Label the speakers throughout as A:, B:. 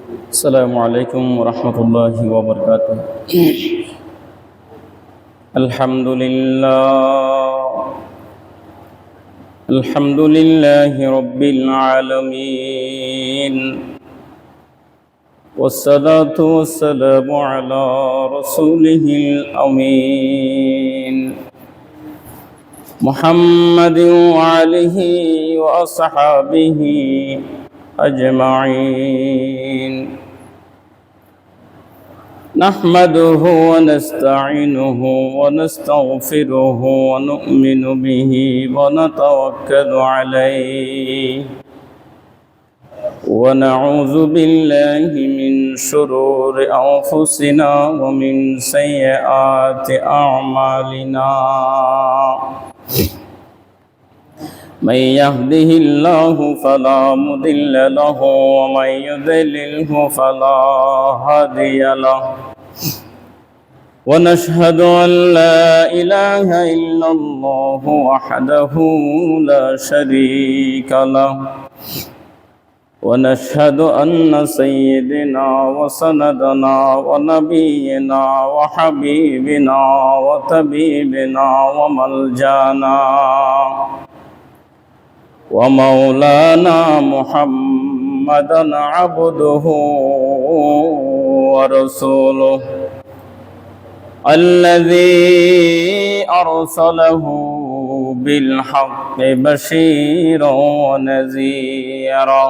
A: السلام عليكم ورحمة الله وبركاته. الحمد لله رب العالمين، والصلاة والسلام على رسوله الأمين محمد وآله وأصحابه أجمعين. نحمده ونستعينه ونستغفره ونؤمن به ونتوكل عليه، ونعوذ بالله من شرور أنفسنا ومن سيئات أعمالنا. من يهده الله فلا مضل له ومن يضلله فلا هادي له، ونشهد أن لا إله إلا الله وحده لا شريك له، ونشهد أن سيدنا وسندنا ونبينا وحبيبنا وطبيبنا وملجانا ومولانا محمدا عبده ورسوله الذي أرسله بالحق بشيرا ونذيرا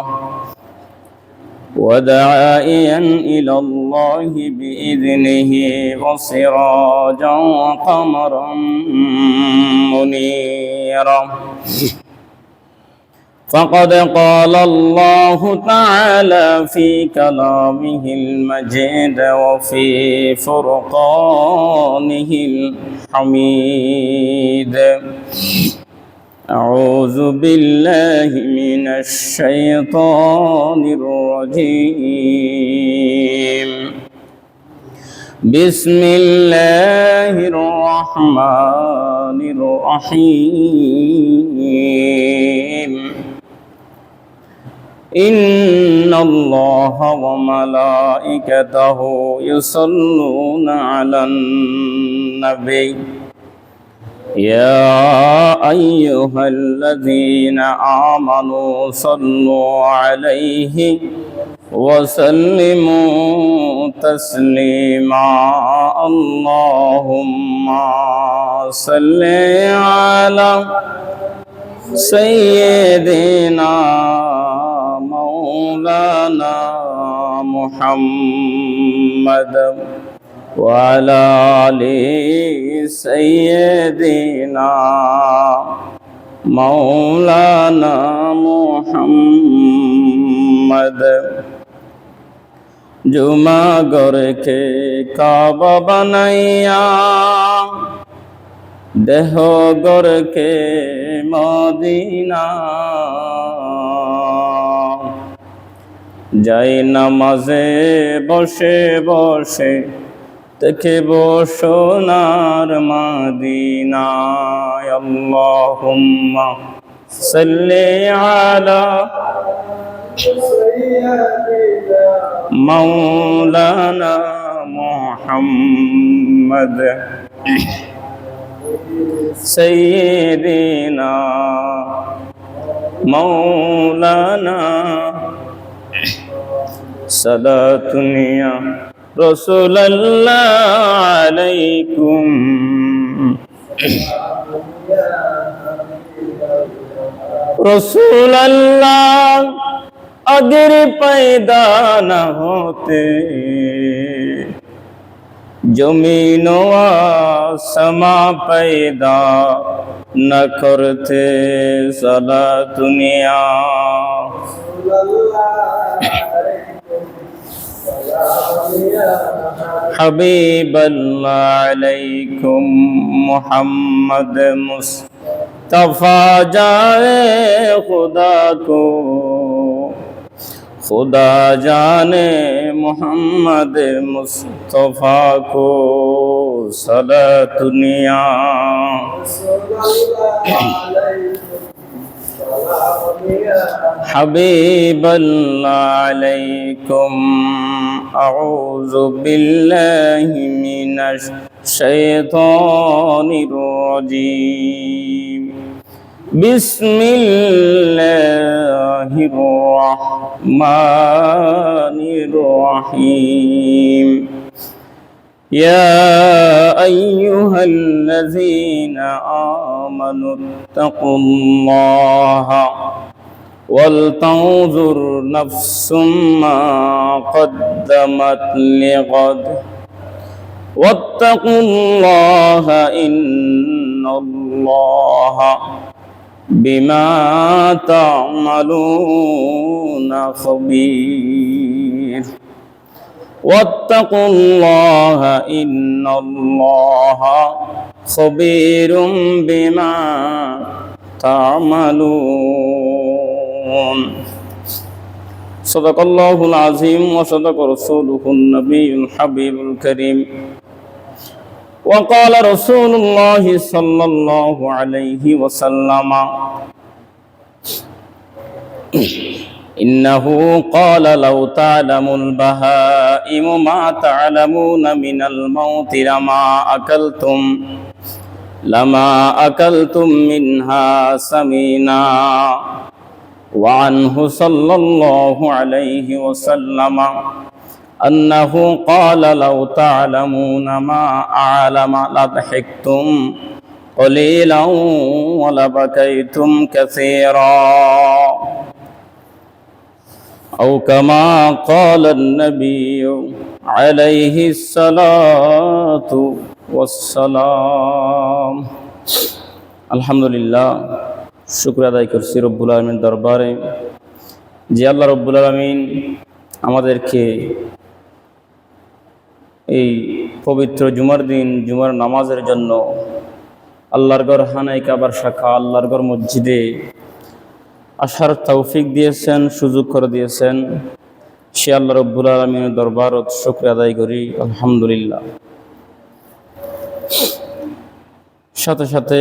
A: وداعيا إلى الله بإذنه وسراجا وقمرا منيرا. فقد قال الله تعالى في كلامه المجيد وفي فرقانه الحميد: أعوذ بالله من الشيطان الرجيم. بسم الله الرحمن الرحيم. إن الله وملائكته يصلون على النبي يا أيها الذين آمنوا صلوا عليه وسلموا تسليما. اللهم صل على سيدنا مولانا محمد وعلى آل سيدنا مولانا محمد. जुमा गर के काबा बनाइया देह गर के मदीना যাই নামাজে বসে বসে দেখব সোনার মদিনা। আল্লাহুম্মা সাল্লি আলা মাওলানা মুহাম্মদ সাইয়্যিদিনা মাওলানা সালাতুনিয়া রাসূলুল্লাহ আলাইকুম। রাসূলুল্লাহ अगर पैदा न होते जमीन व आसमां पैदा न करते सदा दुनिया। हबीबल्लाह अलैकुम मोहम्मद मुस्तफा जाए खुदा को खुदा जाने मोहम्मद मुस्तफा को सदा दुनिया। حبيب الله عليكم أعوذ بالله من الشيطان الرجيم بسم الله الرحمن الرحيم يا أيها الذين آمنوا اتقوا الله ولتنظر نفس ما قدمت لغد واتقوا الله إن الله بما تعملون خبير واتقوا الله إن الله خبير بما تعملون صدق الله العظيم وصدق رسوله النبي الحبيب الكريم وقال رسول الله صلى الله عليه وسلم إنه قال لو تعلم البهائم ما تعلمون من الموت لما أكلتم منها سمينا وعنه صلى الله عليه وسلم أنه قال لو تعلمون ما أعلم لضحكتم قليلا ولبكيتم كثيرا أو كما قال النبي عليه الصلاة والسلام আলহামদুলিল্লাহ শুকর আদায় করছি রব্বুল আলামিনের দরবারে যে আল্লাহ রব্বুল আলামিন আমাদেরকে এই পবিত্র জুমার দিন জুমার নামাজের জন্য আল্লাহর ঘর হানায় কাবার শাখা আল্লাহর ঘর মসজিদে আসার তৌফিক দিয়েছেন, সুযোগ করে দিয়েছেন। সে আল্লাহ রব্বুল আলামিনের দরবারত শুকর আদায় করি আলহামদুলিল্লাহ। সাথে সাথে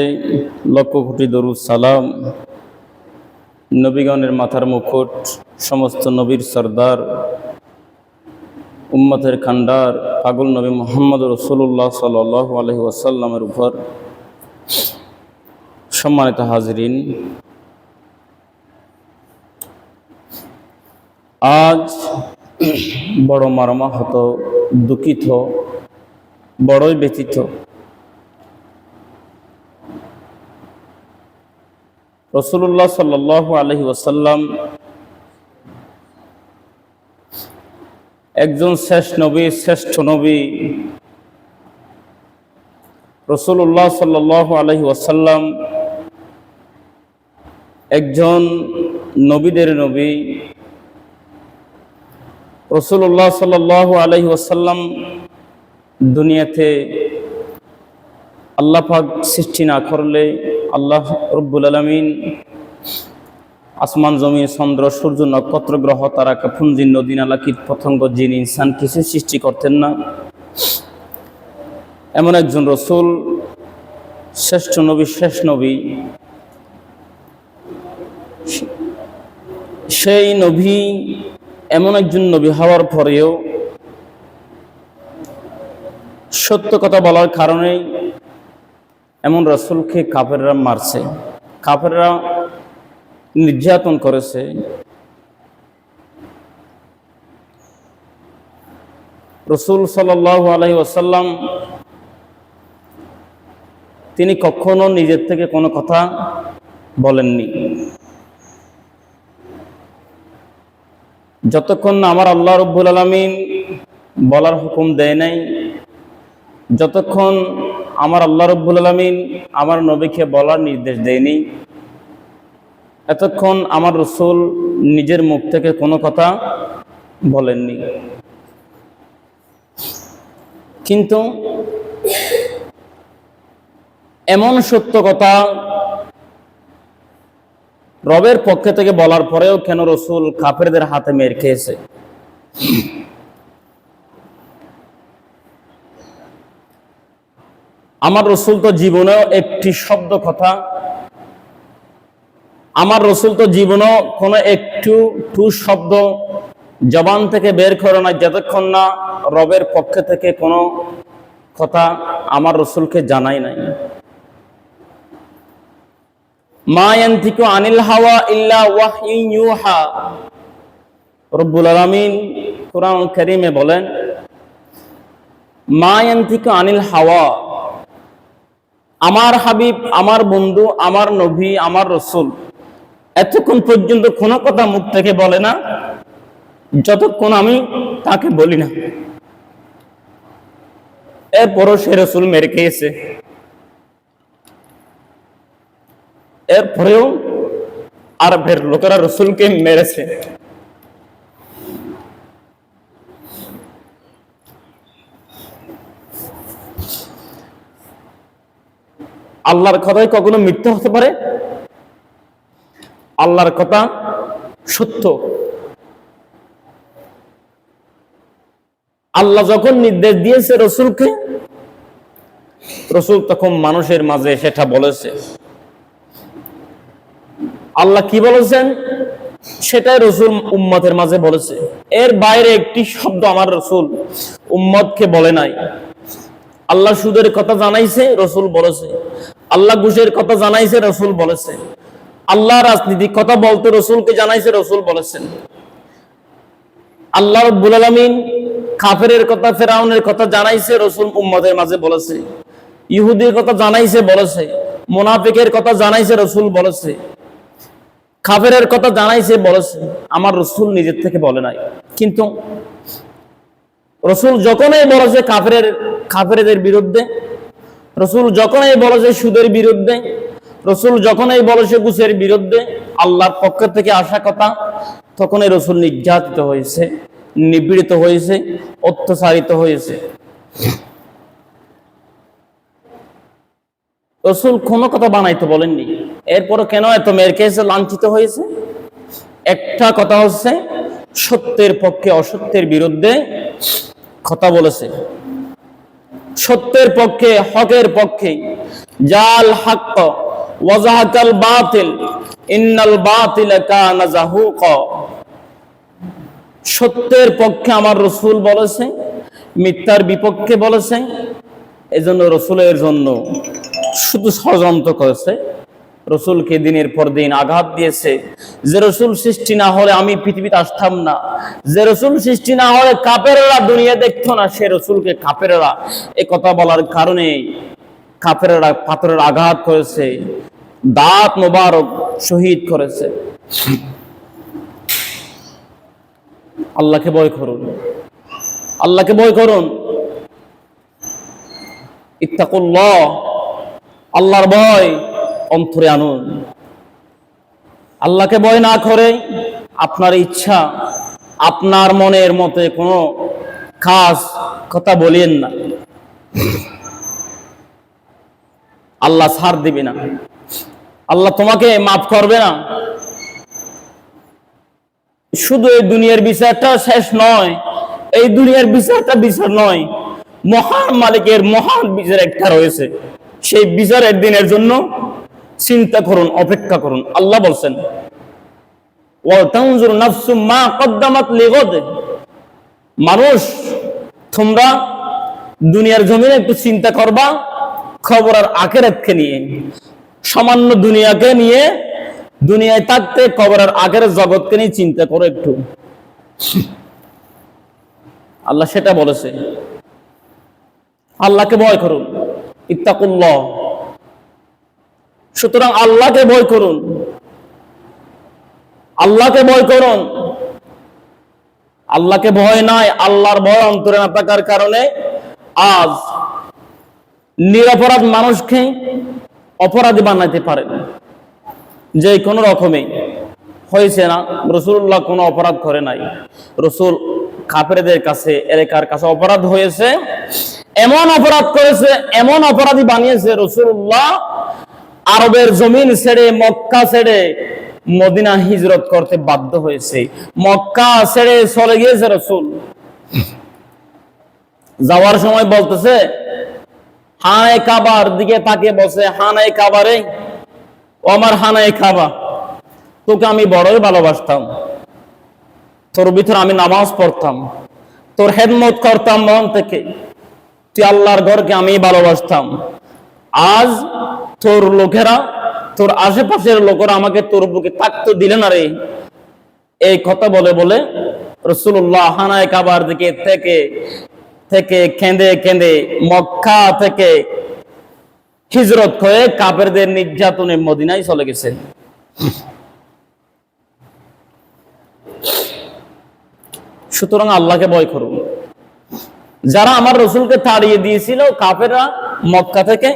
A: লক্ষ কোটি দরুদ সালাম নবীগণের মাথার মুকুট, সমস্ত নবীর সর্দার, উম্মতের খান্ডার পাগল নবী মুহাম্মদ রাসূলুল্লাহ সাল্লাল্লাহু আলাইহি ওয়াসাল্লামের উপর। সম্মানিত হাজরিন, আজ বড় মর্মাহত, দুঃখিত, বড়ই ব্যথিত। রাসূলুল্লাহ সাল্লাল্লাহু আলাইহি ওয়াসাল্লাম একজন শ্রেষ্ঠ নবী। রাসূলুল্লাহ সাল্লাল্লাহু আলাইহি ওয়াসাল্লাম একজন নবীদের নবী। রাসূলুল্লাহ সাল্লাল্লাহু আলাইহি ওয়াসাল্লাম দুনিয়াতে আল্লাহ পাক সৃষ্টি না করলে আল্লাহ রব্বুল আলামিন আসমান জমিন চন্দ্র সূর্য নক্ষত্র গ্রহ তারকা পুঞ্জি নদী নালা কীট পতঙ্গ জিন ইনসান কিছু সৃষ্টি করতেন না। এমন একজন রসুল, শ্রেষ্ঠ নবী, শেষ নবী। সেই নবী এমন একজন নবী হওয়ার পরেও সত্য কথা বলার কারণে এমন রসুলকে কাফেররা মারছে, কাফেররা নির্যাতন করেছে। রাসূল সাল্লাল্লাহু আলাইহি ওয়াসাল্লাম তিনি কখনো নিজের থেকে কোনো কথা বলেননি। যতক্ষণ না আমার আল্লাহ রব্বুল আলামিন বলার হুকুম দেয় নাই, যতক্ষণ আমার আল্লাহ রব্বুল আলামিন আমার নবীকে বলার নির্দেশ দেয়নি, এতক্ষণ আমার রাসূল নিজের মুখ থেকে কোনো কথা বলেননি। কিন্তু এমন সত্য কথা রবের পক্ষ থেকে বলার পরেও কেন রাসূল কাফেরদের হাতে মেরে খেয়েছে? আমার রাসূল তো জীবনেও একটি শব্দ কথা আমার রসুল তো জীবনও কোনো একটু ঠুস শব্দ জবান থেকে বের করে না যতক্ষণ না রবের পক্ষ থেকে কোনো কথা আমার রসুলকে জানাই নাই। মা ইয়ানতিকু আনিল হাওয়া ইল্লা ওয়াহয়ুন ইউহা। রব্বুল আলামিন কুরআনুল কারীমে বলেন, মা ইয়ানতিকু আনিল হাওয়া, আমার হাবিব, আমার বন্ধু, আমার নবী, আমার রসুল এতক্ষণ পর্যন্ত কোনো কথা মুখ থেকে বলে না যতক্ষণ আমি তাকে বলি না। এরপরও সে রসুল মেরে খেয়েছে, এরপরেও আরবের লোকেরা রসুলকে মেরেছে। আল্লাহর কথাই কখনো মিথ্যা হতে পারে? আল্লাহর কথা সত্য। আল্লাহ যখন নির্দেশ দিয়েছে রসুলকে, রসুল তখন মানুষের মাঝে সেটা বলেছে। আল্লাহ কি বলেছেন সেটাই রসুল উম্মতের মাঝে বলেছে। এর বাইরে একটি শব্দ আমার রসুল উম্মতকে বলে নাই। আল্লাহ সুদের কথা জানাইছে, রসুল বলেছে। আল্লাহ ঘুষের কথা জানাইছে, রসুল বলেছে। আল্লাহ রাজনীতির কথা বলতে রসুলকে জানাইছে, রসুল বলেছেন। আল্লাহ রাব্বুল আলামিন কাফেরের কথা, ফেরাউনের কথা জানাইছে, রসুল উম্মতের মাঝে বলেছে। ইহুদির কথা জানাইছে, বলেছে। মুনাফিকের কথা জানাইছে, রসুল বলেছে। কাফেরের কথা জানাইছে, বলেছে। আমার রসুল নিজের থেকে বলে নাই। কিন্তু রসুল যখনই বলেছে কাফেরদের বিরুদ্ধে, রসুল যখনই বলেছে সুদের বিরুদ্ধে, রসুল যখনই বলেছে ঘুষের বিরুদ্ধে, আল্লাহর পক্ষ থেকে আসা কথা, তখনই রসুল নির্যাতিত হয়েছে, নিপীড়িত হয়েছে, অত্যাচারিত হয়েছে। রসুল কোনো কথা বানাইতে বলেননি। এরপরও কেন এত মেয়ের খেয়েছে, লাঞ্ছিত হয়েছে? একটা কথা হচ্ছে সত্যের পক্ষে অসত্যের বিরুদ্ধে কথা বলেছে, সত্যের পক্ষে, হকের পক্ষে। জাল হক ওয়াজাহাকাল বাতিল ইন্নাল বাতিলা কানা যাহুকা। সত্যের পক্ষে আমার রসুল বলেছে, মিথ্যার বিপক্ষে বলেছে। এজন্য রসুলের জন্য শুধু ষড়যন্ত্র করেছে, রসুলকে দিনের পর দিন আঘাত দিয়েছে। যে রসুল সৃষ্টি না হলে আমি পৃথিবীতে আসতাম না, যে রসুল সৃষ্টি না হলে কাফেররা দুনিয়া দেখতো না, সে রসুলকে কাফেররা এ কথা বলার কারণে কাফেররা পাথরের আঘাত করেছে, দাঁত মোবারক শহীদ করেছে। আল্লাহকে ভয় করুন, আল্লাহকে ভয় করুন। ইত্তাকুল্লাহ, আল্লাহর ভয় অন্তরে আনুন। আল্লাহকে ভয় না করে আপনার ইচ্ছা, আপনার মনের মতে কোনো খাস কথা বলেন না। আল্লাহ ছাড় দিবে না, আল্লাহ তোমাকে মাফ করবে না। শুধু এই দুনিয়ার বিচারটা শেষ নয়, এই দুনিয়ার বিচারটা বিচার নয়, মহান মালিকের মহান বিচার একটা রয়েছে। সেই বিচারের দিনের জন্য চিন্তা করুন, অপেক্ষা করুন। আল্লাহ বলছেন, ওয়াতানজুর নাফসুম মা কদ্দামাত লিগাদ। মানুষ, তোমরা দুনিয়ার জমিনে একটু চিন্তা করবা খবর আর আখিরাতকে নিয়ে। সামান্য দুনিয়াকে নিয়ে, দুনিয়ায় থাকতে কবর আর আখিরাত জগৎকে নিয়ে চিন্তা করো একটু। আল্লাহ সেটা বলেছে। আল্লাহকে ভয় করুন, ইত্তাকুল্লাহ। সুতরাং আল্লাহকে ভয় করুন, আল্লাহকে ভয় করুন। আল্লাহকে ভয় নাই, আল্লাহর ভয় অন্তরে না থাকার কারণে আজ নিরপরাধ মানুষকে অপরাধী বানাইতে পারেন। যে কোনো রকমে হয়েছে না, রাসূলুল্লাহ কোনো অপরাধ করে নাই। রাসূল কাফেরদের কাছে, এলাকার কাছে অপরাধ হয়েছে, এমন অপরাধ করেছে, এমন অপরাধী বানিয়েছে। রাসূলুল্লাহ আরবের জমিন ছেড়ে, মক্কা ছেড়ে মদিনা হিজরত করতে বাধ্য হয়েছে। মক্কা ছেড়ে চলে গিয়েছে রাসূল। যাওয়ার সময় বলতেছে, হানায়ে কাবার দিকে তাকিয়ে বসে, হানায়ে কাবারে, ও আমার হানায়ে কাবা, তোকে আমি বড়ই ভালোবাসতাম, তোর ভিতরে আমি নামাজ পড়তাম, তোর খেদমত করতাম মন থেকে, তুই আল্লাহর ঘরকে আমি ভালোবাসতাম। আজ তোর লোকেরা, তোর আশেপাশের লোকেরা আমাকে তোর বুকে থাকতে দিলে না রে। এই কথা বলে বলে রাসূলুল্লাহ হানায়ে কাবার দিকে থেকে থেকে কেঁদে কেঁদে মক্কা থেকে হিজরত হয়ে কাফেরদের নির্যাতনে মদিনায় চলে গেছেন। সুতরাং আল্লাহকে ভয় করুন। যারা আমার রসুলকে তাড়িয়ে দিয়েছিল কাফেররা মক্কা থেকে,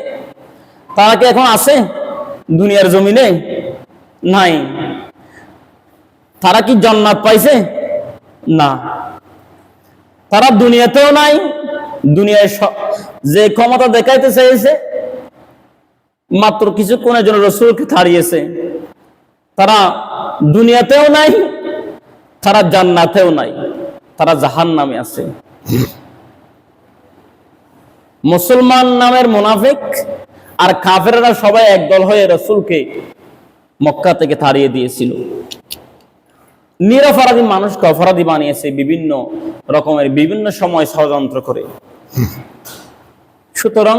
A: তারা কি এখন আছে দুনিয়ার জমিনে? নাই। তারা কি জান্নাত পাইছে? না। তারা দুনিয়াতেও নাই। দুনিয়ায় যে ক্ষমতা দেখাইতে চাইছে, মাত্র কিছুক্ষণের জন্য রসুলকে তাড়িয়েছে, তারা দুনিয়াতেও নাই, তারা জান্নাতেও নাই, তারা জাহান্নামে আছে। মুসলমান নামের মুনাফিক আর কাফেররা সবাই একদল হয়ে রাসূলকে মক্কা থেকে তাড়িয়ে দিয়েছিল। নিরপরাধী মানুষকে অপরাধী বানিয়েছে বিভিন্ন রকমের বিভিন্ন সময় ষড়যন্ত্র করে। সুতরাং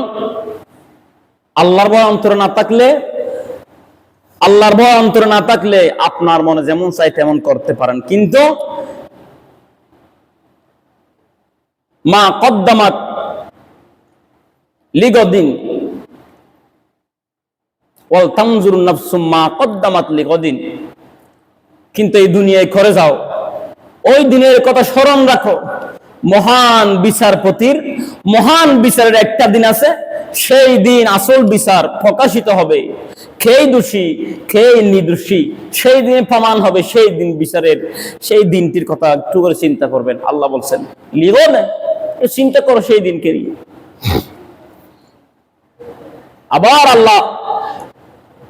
A: আল্লাহর ভয় অন্তরে না থাকলে আপনার মনে যেমন চাই তেমন করতে পারেন, কিন্তু মা কদ্দামাত লিগদিন ওয়াল তানজুর নাফসুম মা কদ্দামাত লিগদিন। কিন্তু এই দুনিয়ায় করে যাও, ওই দিনের কথা স্মরণ রাখো। মহান বিচারপতির মহান বিচারের একটা দিন আছে, সেই দিন আসল বিচার প্রকাশিত হবে। খেই দোষী খেই নির্দোষী সেই দিনে প্রমাণ হবে। সেই দিন বিচারের সেই দিনটির কথা একটু করে চিন্তা করবেন। আল্লাহ বলছেন লিগন, চিন্তা করো সেই দিনকে নিয়ে। আবার আল্লাহ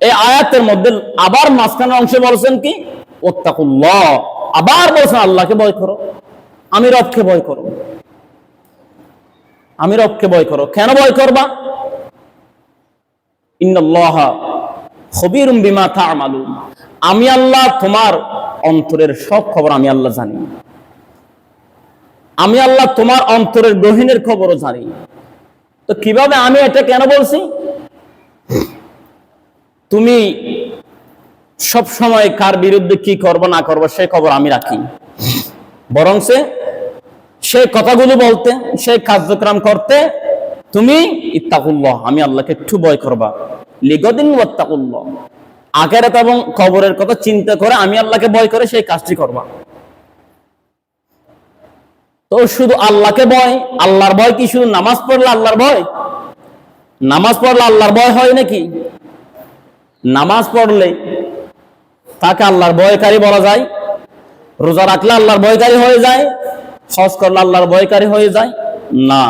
A: এই আয়াতের মধ্যে আবার মাঝখানে অংশে বলছেন কি ওয়াত্তাকুল্লাহ, আবার বলছেন আল্লাহকে ভয় করো, আমি রবকে ভয় করো, আমি রবকে ভয় করো। কেন ভয় করবা? ইন্নাল্লাহা খবীরুম বিমা তা'মালুন, আমি আল্লাহ তোমার অন্তরের সব খবর আমি আল্লাহ জানি। আমি আল্লাহ তোমার অন্তরের গহীনের খবরও জানি। তো কিভাবে আমি এটা কেন বলছি? তুমি সব সময় কার বিরুদ্ধে কি করবো না করবো সেই খবর আমি রাখি, বরং সেই কথাগুলো বলতে, সেই কার্যক্রম করতে তুমি ইত্তাকুল্লাহ, আমি আল্লাহকে একটু ভয় করবা। লিগদিন ওয়াত্তাকুল্লাহ, আখিরাত এবং কবরের কথা চিন্তা করে আমি আল্লাহকে ভয় করে সেই কাজটি করবা। তো শুধু আল্লাহকে ভয়, আল্লাহর ভয় কি শুধু নামাজ পড়লে আল্লাহর ভয়? নামাজ পড়লে আল্লাহর ভয় হয় নাকি? নামাজ পড়লে তাকে আল্লাহর ভয়কারী বলা যায়, রোজা রাখলে আল্লাহর ভয়কারী হয়ে যায়, হজ করলে আল্লাহর ভয়কারী হয়ে যায় না।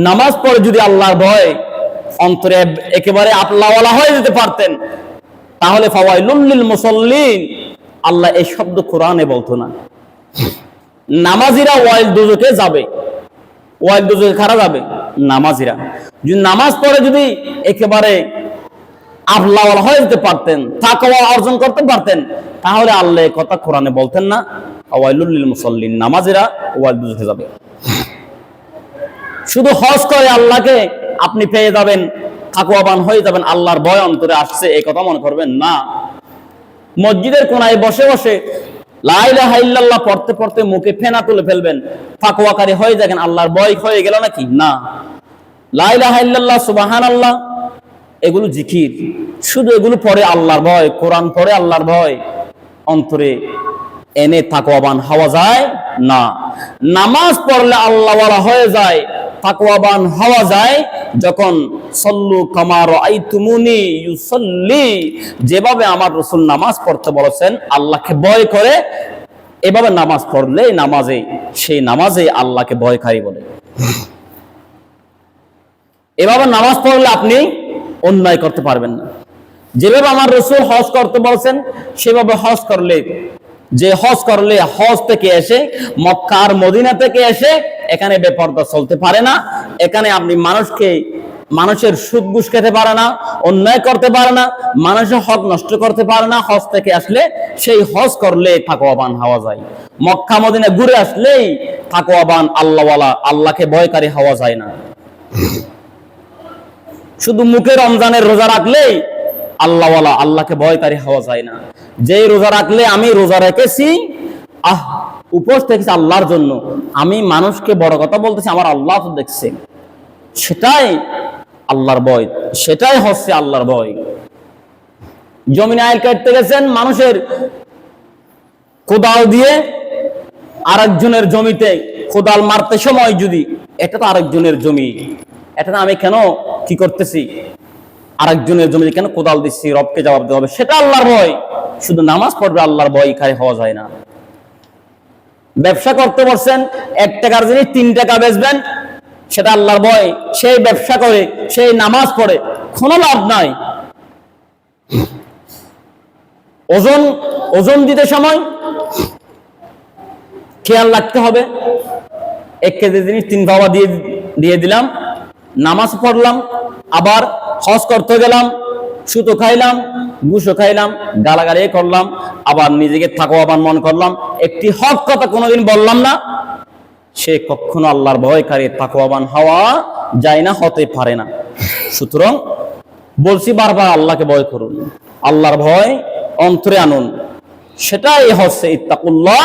A: নামাজ পড়ে যদি আল্লাহর ভয় অন্তরে একেবারে আপলাওয়ালা হয়ে যেতে পারতেন, তাহলে ফাওয়াইলুল লিল মুসাল্লিন, আল্লাহ এই শব্দ কোরআনে বলতো না। নামাজিরা ওয়াইল দুজকে যাবে। ওয়াইল দুজকে কারা যাবে? নামাজিরা। যদি নামাজ পড়ে যদি একেবারে আপলাওয়ালা হয়ে যেতে পারতেন, তাকওয়া অর্জন করতে পারতেন, তাহলে আল্লাহ কথা কোরআনে বলতেন না ওয়াইলুল লিল মুসাল্লিন, নামাজিরা ওয়াইল দুজকে যাবে। শুধু হজ করে আল্লাহকে আপনি পেয়ে যাবেন, তাকওয়াবান হয়ে যাবেন, আল্লাহর ভয় অন্তরে আসছে এই কথা মনে করবেন না। মসজিদের কোনায় বসে বসে লা ইলাহা ইল্লাল্লাহ পড়তে পড়তে মুখে ফেনা তুলে ফেলবেন, তাকওয়াকারী হয়ে যাবেন, আল্লাহর ভয় হয়ে গেল নাকি? না। লা ইলাহা ইল্লাল্লাহ সুবহানাল্লাহ এগুলো জিকির, শুধু এগুলো পড়ে আল্লাহর ভয়, কোরআন পড়ে আল্লাহর ভয় অন্তরে এনে তাকওয়াবান হওয়া যায় না। নামাজ পড়লে আল্লাহওয়ালা হয়ে যায়, তাকওয়াবান হওয়া যায় যখন সল্লু কামা রাআইতুমুনি ইউসাল্লি, যেভাবে আমার রাসূল নামাজ পড়তে বলেছেন, আল্লাহকে ভয় করে এভাবে নামাজ পড়লে সেই নামাজে আল্লাহকে ভয়কারী বলে। এভাবে নামাজ পড়লে আপনি অন্যায় করতে পারবেন না। যেভাবে আমার রাসূল হজ করতে বলেছেন সেভাবে হজ করলে, যে হজ করলে হজ থেকে এসে মক্কা আর মদিনা থেকে এসে এখানে বেপরদা চলতে পারে না। এখানে আপনি মানুষের সুদ ঘুষ খেতে পারে না, অন্যায় করতে পারে না, মানুষের হক নষ্ট করতে পারে না। হজ থেকে আসলে সেই হজ করলে তাকওয়াবান হওয়া যায়। মক্কা মদিনা ঘুরে আসলেই তাকওয়াবান আল্লাহওয়ালা, আল্লাহকে ভয়কারী হওয়া যায় না। শুধু মুখে রমজানের রোজা রাখলেই আল্লাহওয়ালা, আল্লাহকে ভয়কারী হওয়া যায় না। যেই রোজা রাখলে আমি রোজা রেখেছি, উপোস থেকেছি আল্লাহর জন্য, আমি মানুষকে বড় কথা বলতেছি, আমার আল্লাহ তো দেখছে, সেটাই আল্লাহর ভয়, সেটাই হচ্ছে আল্লাহর ভয়। জমিনে আইল কাটতে গেছেন, মানুষের কোদাল দিয়ে আরেকজনের জমিতে কোদাল মারতে সময় যদি, এটা তো আরেকজনের জমি, এটা না আমি কেন কি করতেছি, আরেকজনের জমিতে কেন কোদাল দিচ্ছি, রবকে জবাব দেওয়া হবে, সেটা আল্লাহর ভয়। শুধু নামাজ পড়বে আল্লাহর ভয় কারি হওয়া যায় না। ব্যবসা করতে বলছেন, 1 টাকার জিনিস 3 টাকা বেচবেন, সেটা আল্লাহর ভয়। সেই ব্যবসা করে, সেই নামাজ পড়ে, কোনো লাভ নাই। ওজন দিতে সময় খেয়াল রাখতে হবে। 1 কেজি জিনিস 3 ভাবা দিয়ে দিলাম, নামাজ পড়লাম, আবার হজ করতে গেলাম, সুতো খাইলাম, ঘুষও খাইলাম, গালাগালি করলাম, আবার নিজেকে তাকওয়াবান মনে করলাম, একটি হক কথা কোনোদিন বললাম না, সে কখনো আল্লাহর ভয়কারী তাকওয়াবান হওয়া যায় না, হতে পারে না। সুতরাং বলছি বারবার, আল্লাহকে ভয় করুন, আল্লাহর ভয় অন্তরে আনুন, সেটাই হচ্ছে ইত্তাকুল্লাহ।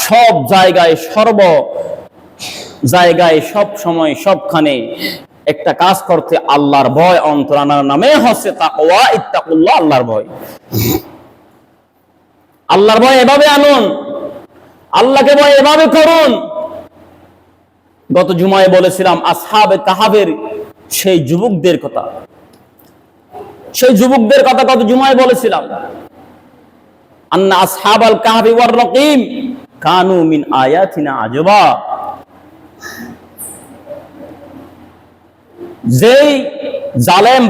A: সব জায়গায়, সর্ব জায়গায়, সব সময়, সবখানে একটা কাজ করতে আল্লাহর ভয় অন্তর আনার নামে হচ্ছে তাকওয়া, ইত্তাকুল্লাহ, আল্লাহর ভয়। আল্লাহর ভয় এভাবে আনুন, আল্লাহকে ভয় এভাবে করুন। গত জুমায় বলেছিলাম আসহাবে কাহাফের সেই যুবকদের কথা, গত জুমায় বলেছিলাম, আন্না আসহাবাল কাহফি ওয়ার রাকিম কানু মিন আয়াতিনা আজবা। যেই জালেম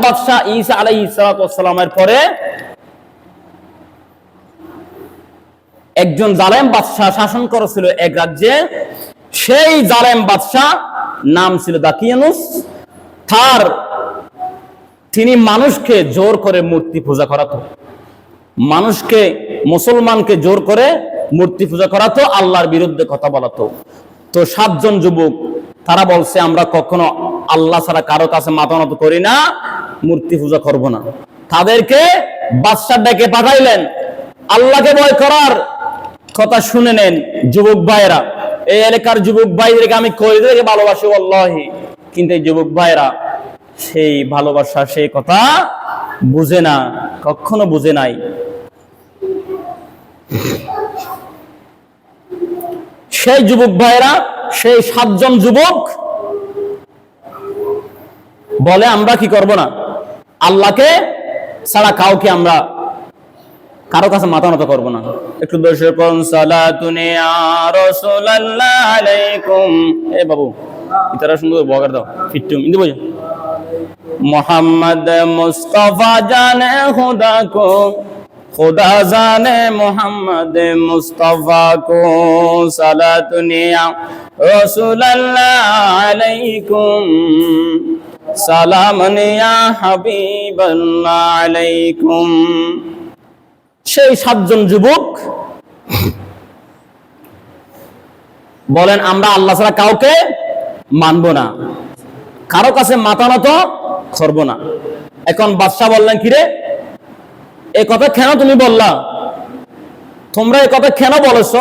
A: বাদশা ঈসা আলাইহিস সালামের পরে একজন জালেম বাদশা শাসন করেছিল এক রাজ্যে। সেই জালেম বাদশা নাম ছিল দাকিয়ানুস। তিনি মানুষকে জোর করে মূর্তি পূজা করাতো, মুসলমানকে জোর করে মূর্তি পূজা করাতো, আল্লাহর বিরুদ্ধে কথা বলাতো। তো 7 জন যুবক, তারা বলছে আমরা কখনো আল্লাহ ছাড়া কারো কাছে মাথা নত করি না, মূর্তি পূজা করব না। তাদেরকে বাদশা ডেকে পাঠাইলেন। আল্লাহকে ভয় করার কথা শুনে নেন যুবক ভাইরা, এই এলাকার যুবক ভাইদেরকে আমি কই দেখে ভালোবাসি আল্লাহি, কিন্তু এই যুবক ভাইরা সেই ভালোবাসা, সেই কথা বুঝে না, কখনো বুঝে নাই। সেই যুবক ভাইরা, সেই 7 জন যুবক বলে আমরা কি করব না, আল্লাহকে ছাড়া কাউকে আমরা কারো কাছে মাথা নত করব না। একটু বসে পড়ুন, সালাতুন ইয়া রাসূলুল্লাহ আলাইকুম। এ বাবু ইতারা সুন্দর বগার দাও, ফিট্টুম ইন্দু বই মোহাম্মদ মুস্তাফা জানে খুদা কো, खुदा जाने मोहम्मद मुस्तफा को, सलातुन या रसूलल्लाह अलैकुम, सालामुन या हबीबल्लाह अलैकुम। সেই 7 জন যুবক বলেন আমরা আল্লাহ ছাড়া কাউকে মানব না, কারো কাছে মাথা নত করব না। এখন বাদশা বললেন, কিরে এই কথা কেন তুমি বললা? তোমরা এই কথা কেন বলেছ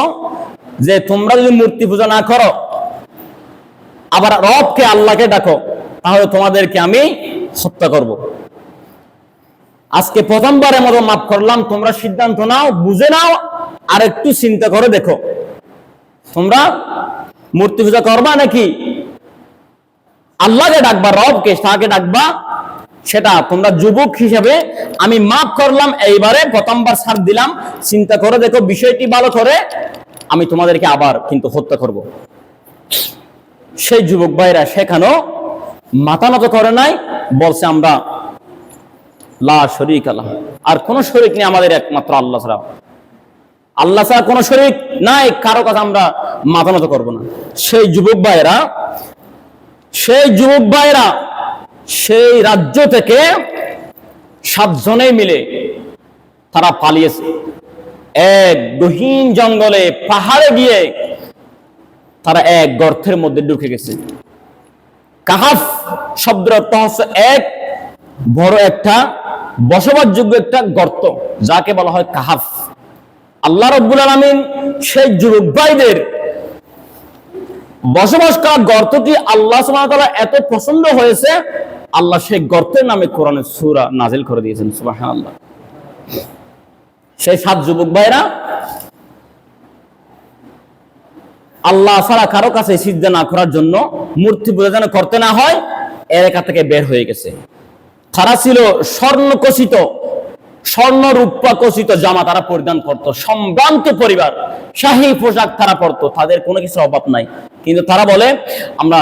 A: যে তোমরা যদি মূর্তি পূজা না করো, আবার রবকে আল্লাহকে ডাকো, তাহলে তোমাদেরকে আমি হত্যা করব। আজকে প্রথমবারের মতো মাফ করলাম, তোমরা সিদ্ধান্ত নাও, বুঝে নাও, আর একটু চিন্তা করে দেখো, তোমরা মূর্তি পূজা করবা নাকি আল্লাহকে ডাকবা, রবকে তাকে ডাকবা, সেটা তোমরা যুবক হিসেবে আমি মাফ করলাম। এইবারে প্রথমবার ছাড় দিলাম, চিন্তা করে দেখো বিষয়টি ভালো করে, আমি তোমাদেরকে আবার কিন্তু হত্যা করব। সেই যুবক ভাইরা সেখানেও মাথা নত করে নাই, বলছে আমরা লা শরীক আল্লাহ, আর কোন শরীক নেই আমাদের, একমাত্র আল্লাহ ছাড়া, আল্লাহ ছাড়া কোনো শরীক নাই, কারো কাছে আমরা মাথা নত করব না। সেই যুবক ভাইরা সেই যুবক ভাইরা সেই রাজ্য থেকে 7 জনে মিলে তারা পালিয়েছে। এক গহীন জঙ্গলে পাহাড়ে গিয়ে তারা এক গর্তের মধ্যে ঢুকে গেছে। কাহাফ শব্দের অর্থ হচ্ছে এক বড় একটা বসবাসযোগ্য একটা গর্ত, যাকে বলা হয় কাহাফ। আল্লাহ রাব্বুল আলামিন সেই যুবক ভাইদের বসবাস করা গর্তটি আল্লাহ সুবহানাহু ওয়া তাআলা এত পছন্দ হয়েছে, আল্লাহ সেই গর্তের নামে কোরআনের সূরা নাজিল করে দিয়েছেন। সুবহানাল্লাহ। সেই 7 যুবক ভাইরা আল্লাহ ছাড়া কারো কাছে সিজদা না করার জন্য, মূর্তি পূজা যেন করতে না হয়, এলাকা থেকে বের হয়ে গেছে। তারা ছিল স্বর্ণখচিত, স্বর্ণ রূপা খচিত জামা তারা পরিধান করত, সম্ভ্রান্ত পরিবার, শাহী পোশাক তারা পরতো, তাদের কোনো কিছু অভাব নাই। কিন্তু তারা বলে আমরা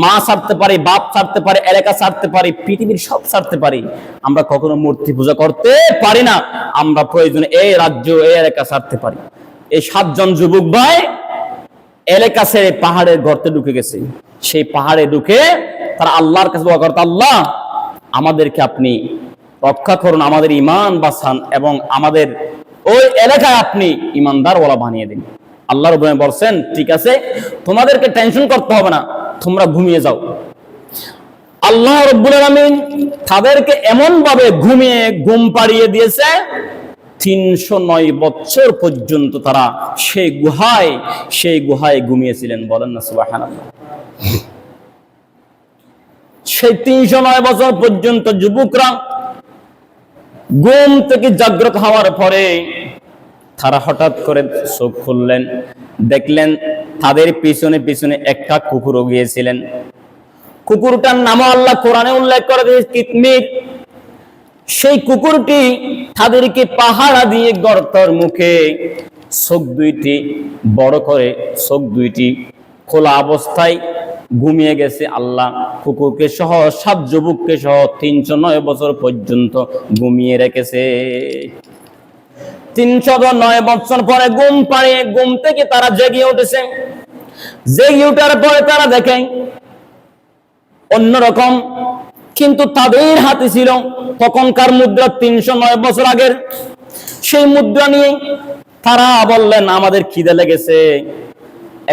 A: মা ছাড়তে পারি, বাপ ছাড়তে পারি, এলাকা ছাড়তে পারি, পৃথিবীর সব ছাড়তে পারি, আমরা কখনো মূর্তি পূজা করতে পারি না, আমরা প্রয়োজনে এই রাজ্য এই এলাকা ছাড়তে পারি। এই 7 জন যুবক ভাই এলাকা ছেড়ে পাহাড়ের গর্তে ঢুকে গেছে। সেই পাহাড়ে ঢুকে তারা আল্লাহর কাছে দোয়া করত, আল্লাহ আমাদেরকে আপনি রক্ষা করুন, আমাদের ঈমান বাঁচান এবং আমাদের ওই এলাকায় আপনি ঈমানদার ওয়ালা বানিয়ে দিন। আল্লাহ রাব্বুল আলামিন বলছেন, ঠিক আছে, তোমাদেরকে টেনশন করতে হবে না, তোমরা ঘুমিয়ে যাও। আল্লাহ রাব্বুল আলামিন তাদেরকে এমন ভাবে ঘুম পাড়িয়ে দিয়েছে, 309 বছর পর্যন্ত তারা সেই গুহায় ঘুমিয়েছিলেন। বলেন না সুবহানাল্লাহ। সেই 309 বছর পর্যন্ত যুবকরা ঘুম থেকে জাগ্রত হওয়ার পরে তারা হঠাৎ করে চোখ খুললেন, দেখলেন তাদের পিছনে পিছনে একটা কুকুরও গিয়েছিলেন। কুকুরটার নামও আল্লাহ কোরআনে উল্লেখ করে দিয়েছে, কিতমির। সেই কুকুরটি তাদেরকে পাহারা দিয়ে গর্তের মুখে চোখ দুইটি বড় করে, চোখ দুইটি খোলা অবস্থায় ঘুমিয়ে গেছে। আল্লাহ কুকুরকে সহ 7 যুবককে সহ 309 বছর পর্যন্ত ঘুমিয়ে রেখেছে। 309 বছর পরে ঘুম থেকে তারা জেগে উঠেছে। জেগে ওঠার পরে তারা দেখে অন্যরকম, কিন্তু তাদের হাতে ছিল তখনকার মুদ্রা 309 বছর আগের। সেই মুদ্রা নিয়ে তারা বললেন, আমাদের খিদে লেগেছে।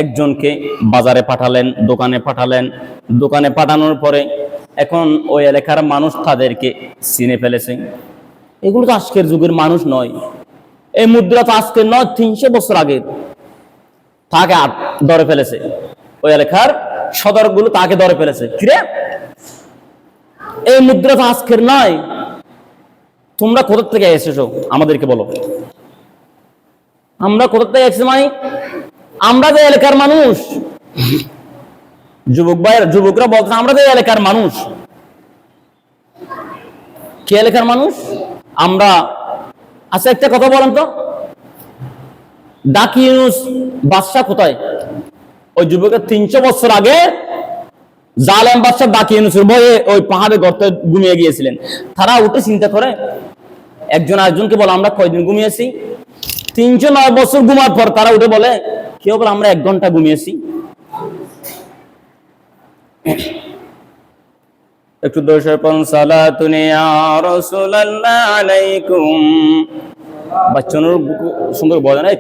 A: একজনকে বাজারে পাঠালেন, দোকানে পাঠালেন। দোকানে পাঠানোর পরে এখন ওই এলাকার মানুষ তাদেরকে চিনে ফেলেছে। এগুলো তো আজকের যুগের মানুষ নয়, এই মুদ্রা তো আজকের নয়, 300 বছর আগের। তাকে ধরে ফেলেছে, ওই এলাকার সদরগুলো তাকে ধরে ফেলেছে। কিরে, এই মুদ্রা তো আজকের নয়, তোমরা কোথা থেকে এসেছো আমাদেরকে বলো। আমরা কোথা থেকে এসেছি মানে আমরা যে এলাকার মানুষ। যুবকরা বলছে, আমরা যে এলাকার মানুষ। কি এলাকার মানুষ আমরা? আচ্ছা একটা কথা বলেন তো, ডাকি ইউনুস বাদশা কোথায়? ওই যুবকের 300 বছর আগে জালেম বাদশা ডাকি ইউনুসের ভয়ে ওই পাহাড়ে গর্তে ঘুমিয়ে গিয়েছিলেন। তারা উঠে চিন্তা করে, একজন আরেকজনকে বলে আমরা কয়দিন ঘুমিয়েছি? 309 বছর ঘুমার পর তারা উঠে বলে, কেউ বলে আমরা 1 ঘন্টা ঘুমিয়েছি। একটু দর্শক পড়ুন, সালাতুন ইয়া রাসূলুল্লাহ আলাইকুম। বাচ্চাদের সুন্দর বলে না,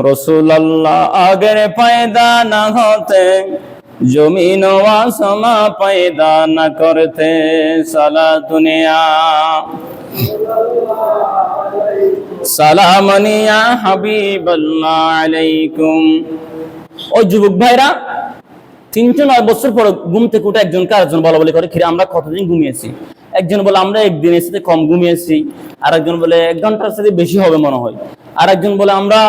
A: রাসূলুল্লাহ আগের পয়দা না হতে, জমিন ও আসমান পয়দা না করতে। সালাতুন ইয়া সালামুন ইয়া হাবিবাল্লাহ আলাইকুম। ওই যুবক ভাইরা 309 বছর পর ঘুম থেকে উঠে একজনকে আরেকজন বলা বলি করে, আমরা কতদিন ঘুমিয়েছি? একজন বলে আমরা 1 দিনের সাথে কম ঘুমিয়েছি। আর একজন বলে 1 ঘন্টার সাথে বেশি হবে মনে হয়। আর একজন বলে আমরা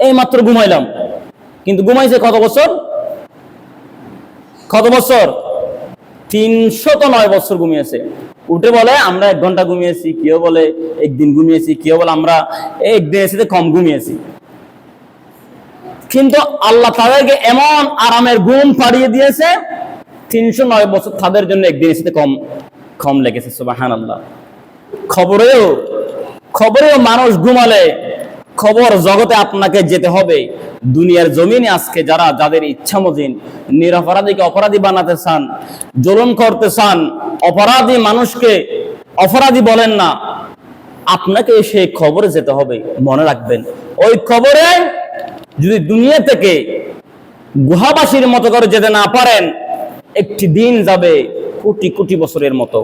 A: এই মাত্র ঘুমাইলাম। কিন্তু ঘুমাইছে কত বছর? 309 বছর ঘুমিয়েছে। উঠে বলে আমরা 1 ঘন্টা ঘুমিয়েছি, কেউ বলে 1 দিন ঘুমিয়েছি, কেউ বলে আমরা 1 দিনের সাথে কম ঘুমিয়েছি। কিন্তু আল্লাহ তাদেরকে এমন আরামের ঘুম পাড়িয়ে দিয়েছে, 309 বছর তাদের জন্য 1 দিনের সাথে কম লেগেছে। সুবহানাল্লাহ। খবরেও মানুষ ঘুমালে খবর জগতে আপনাকে যেতে হবে। দুনিয়ার জমিনে আজকে যাদের ইচ্ছা মজিন নিরপরাধীকে অপরাধী বানাতে চান, জুলুম করতে চান, অপরাধী মানুষকে অপরাধী বলেন না, আপনাকে সেই খবরে যেতে হবে। মনে রাখবেন, ওই খবরে যদি দুনিয়া থেকে গুহাবাসীর মতো করে যেতে না পারেন, একটি দিন যাবে কোটি কোটি বছরের মতো।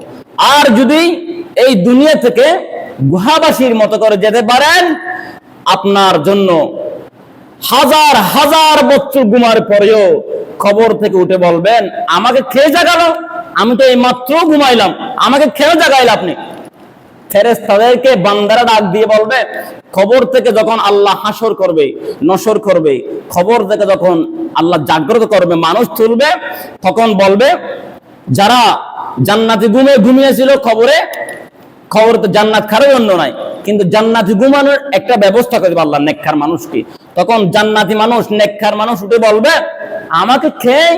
A: আর যদি এই দুনিয়া থেকে গুহাবাসীর মতো করে যেতে পারেন, আপনার জন্য হাজার হাজার বছর ঘুমার পরেও খবর থেকে উঠে বলবেন, আমাকে খেয়ে জাগালো, আমি তো এই মাত্র ঘুমাইলাম, আমাকে খেয়ে জাগাইল আপনি। ফেরেশতাদেরকে বান্দারা ডাক দিয়ে বলবে, খবর থেকে যখন আল্লাহ হাসর করবে, নসর করবে, খবর থেকে যখন আল্লাহ জাগ্রত করবে, মানুষ তুলবে, তখন বলবে যারা জান্নাতি ঘুমিয়েছিল খবরে, খবর তো জান্নাত খাওয়ার জন্য নাই, কিন্তু জান্নাতি ঘুমানোর একটা ব্যবস্থা করে দেবে আল্লাহ নেককার মানুষকে। তখন জান্নাতি মানুষ, নেককার মানুষ উঠে বলবে, আমাকে খেয়ে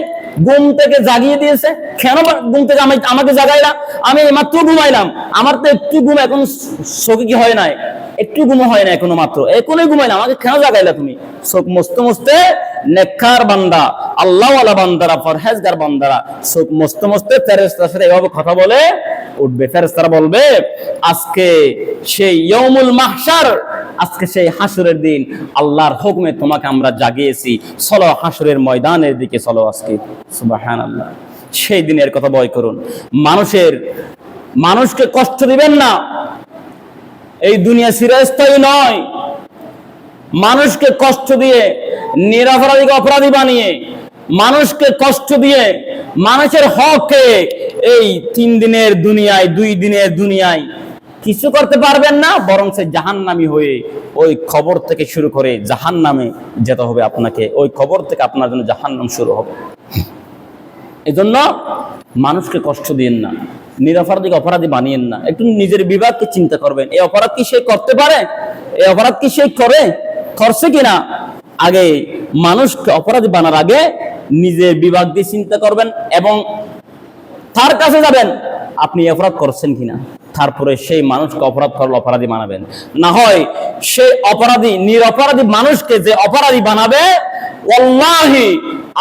A: ঘুম থেকে জাগিয়ে দিয়েছে, কেন ঘুম থেকে আমাকে জাগাইলা? আমি মাত্র ঘুমাইলাম, আমার তো একটু ঘুম এখন চোখে কি হয় নাই, একটু ঘুম হয় না এখনো, মাত্র এখনই ঘুমাইলাম, আমাকে কেন জাগাইলা তুমি? চোখ মুছতে মুছতে নেককার বান্দা, আল্লাহওয়ালা বান্দারা, পরহেজগার বান্দারা চোখ মুছতে মুছতে ফেরেশতার সাথে এভাবে কথা বলে উঠবে। ফেরেশতারা বলবে, আজকে সেই ইয়াউমুল মাহশার, আজকে সেই হাসরের দিন, আল্লাহর হুকুমে তোমাকে আমরা জাগিয়েছি, চলো হাসরের ময়দানের দিকে চলো আজকে। সুবহানাল্লাহ। সেই দিনের কথা ভয় করুন। মানুষকে কষ্ট দিবেন না, এই দুনিয়া চিরস্থায়ী নয়। মানুষকে কষ্ট দিয়ে, নিরপরাধীকে অপরাধী বানিয়ে, মানুষকে কষ্ট দিয়ে, মানুষের হককে এই 3 দিনের দুনিয়ায়, 2 দিনের দুনিয়ায় কিছু করতে পারবেন না, বরং সে জাহান্নামী হয়ে ওই খবর থেকে শুরু করে জাহান্নামে যেতে হবে আপনাকে। ওই খবর থেকে আপনার জন্য জাহান্নাম শুরু হবে। এজন্য মানুষকে কষ্ট দিয়েন না, নিরপরাধীকে অপরাধী বানিয়েন না। একটু নিজের বিবেককে চিন্তা করবেন, এই অপরাধ কি সে করতে পারে? এই অপরাধ কি সে করছে কিনা? আগে মানুষকে অপরাধী বানার আগে নিজের বিবেক দিয়ে চিন্তা করবেন এবং তার কাছে যাবেন, আপনি অপরাধ করছেন কিনা। তারপরে সেই মানুষকে অপরাধ করলে অপরাধী বানাবেন। না হয় সেই অপরাধী, নিরপরাধী মানুষকে যে অপরাধী বানাবে, ওয়াল্লাহি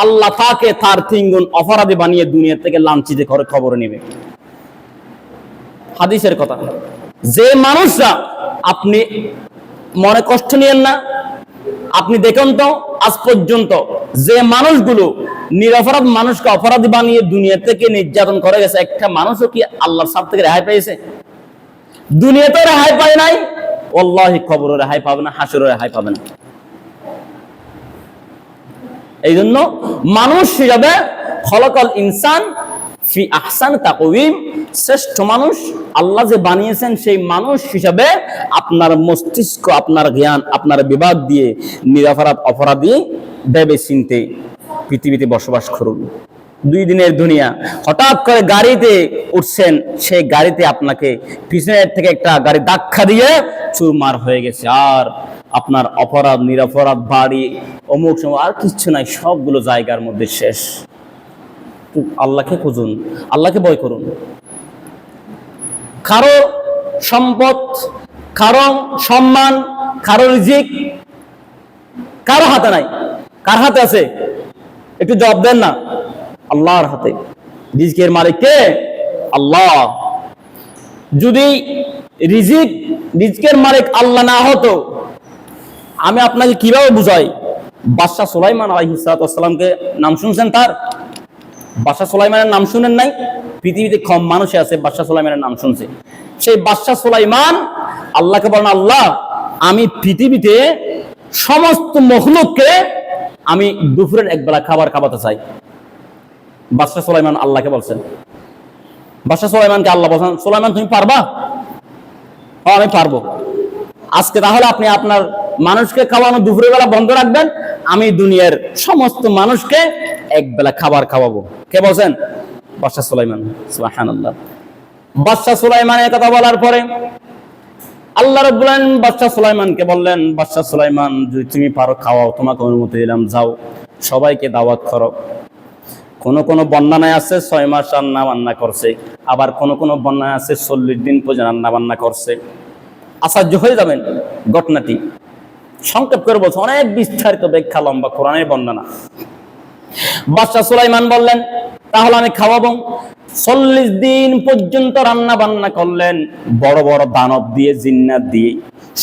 A: আল্লাহ তাকে তার 3 গুণ অপরাধী বানিয়ে দুনিয়া থেকে লাঞ্ছিত করে খবর নেবে। হাদিসের কথা। যে মানুষরা, আপনি মনে কষ্ট নিয়েন না, আপনি দেখুন তো আজ পর্যন্ত যে মানুষগুলো নিরপরাধ মানুষকে অপরাধী বানিয়ে দুনিয়া থেকে নির্যাতন করে গেছে, একটা মানুষও কি আল্লাহর শাস্তি থেকে রেহাই পেয়েছে? দুনিয়াতে রেহাই পায় নাই, ওয়াল্লাহি কবরে রেহাই পাবে না, হাসরে রেহাই পাবে না। এই জন্য মানুষ হিসাবে খলাকাল ইনসান ফি আহসান তাকওয়িম, শ্রেষ্ঠ মানুষ আল্লাহ যে বানিয়েছেন, সেই মানুষ হিসাবে আপনার মস্তিষ্ক, আপনার জ্ঞান, আপনার বিবেক দিয়ে নিরপরাধ অপরাধী ভেবে চিন্তে পৃথিবীতে বসবাস করুন। 2 দিনের দুনিয়া, হঠাৎ করে গাড়িতে উঠছেন, সেই গাড়িতে আপনাকে পিছনের থেকে একটা গাড়ি ধাক্কা দিয়ে চুরমার হয়ে গেছে, আর আপনার অপরাধ, নিরপরাধ, বাড়ি, অমুক সময় আর কিচ্ছু নাই, সবগুলো জায়গার মধ্যে শেষ। আল্লাহকে খুঁজুন, আল্লাহকে ভয় করুন। কারো সম্পদ, কারো সম্মান, কারো রিজিক কারো হাতে নাই। কার হাতে আছে? একটু জবাব দেন না। আল্লাহর হাতে। রিজিকের মালিক কে? আল্লাহ। যদি রিজিকের মালিক আল্লাহ না হতো, আমি আপনাকে কিভাবে বুঝাই? বাদশাহ সুলাইমান আলাইহিস সালামকে নাম শুনছেন? তার বাদশাহ সুলাইমানের নাম শুনেন নাই? পৃথিবীতে কম মানুষে আছে বাদশাহ সুলাইমানের নাম শুনছে। সেই বাদশাহ সুলাইমান আল্লাহকে বলেন, আল্লাহ আমি পৃথিবীতে সমস্ত মখলুককে আমি দুপুরের একবেলা খাবার খাওয়াতে চাই। বাদশাহ সুলাইমান আল্লাহকে বলছেন। বাদশাহ সুলাইমানকে আল্লাহ বলছেন, সুলাইমান তুমি পারবা? হ্যাঁ আমি পারবো। আজকে তাহলে আপনি আপনার মানুষকে খাওয়ানো দুপুরের বেলা বন্ধ রাখবেন, আমি দুনিয়ার সমস্ত মানুষকে একবেলা খাবার খাওয়াবো। কে বলছেন? বাদশাহ সুলাইমান। সুবহানাল্লাহ। বাদশাহ সুলাইমানের কথা বলার পরে আল্লাহ রাব্বুল আলামিন বাদশাহ সুলাইমানকে বললেন, বাদশাহ সুলাইমান যদি তুমি পারো খাওয়াও, তোমাকে অনুমতি দিলাম, যাও সবাইকে দাওয়াত করো। কোন বর্ণনায় আছে 6 মাস রান্না বান্না করছে, আবার কোন বর্ণনায় আছে 40 দিন পর্যন্ত রান্না বান্না করছে। আশ্চর্য হয়ে যাবেন ঘটনাটি। সংক্ষেপ করে বলছে, অনেক বিস্তারিত ব্যাখ্যা, লম্বা কোরআনের বর্ণনা। বাদশাহ সুলাইমান বললেন তাহলে আমি খাওয়াবো। 40 দিন পর্যন্ত রান্না বান্না করলেন, বড় বড় দানব দিয়ে, জিন্নাত দিয়ে,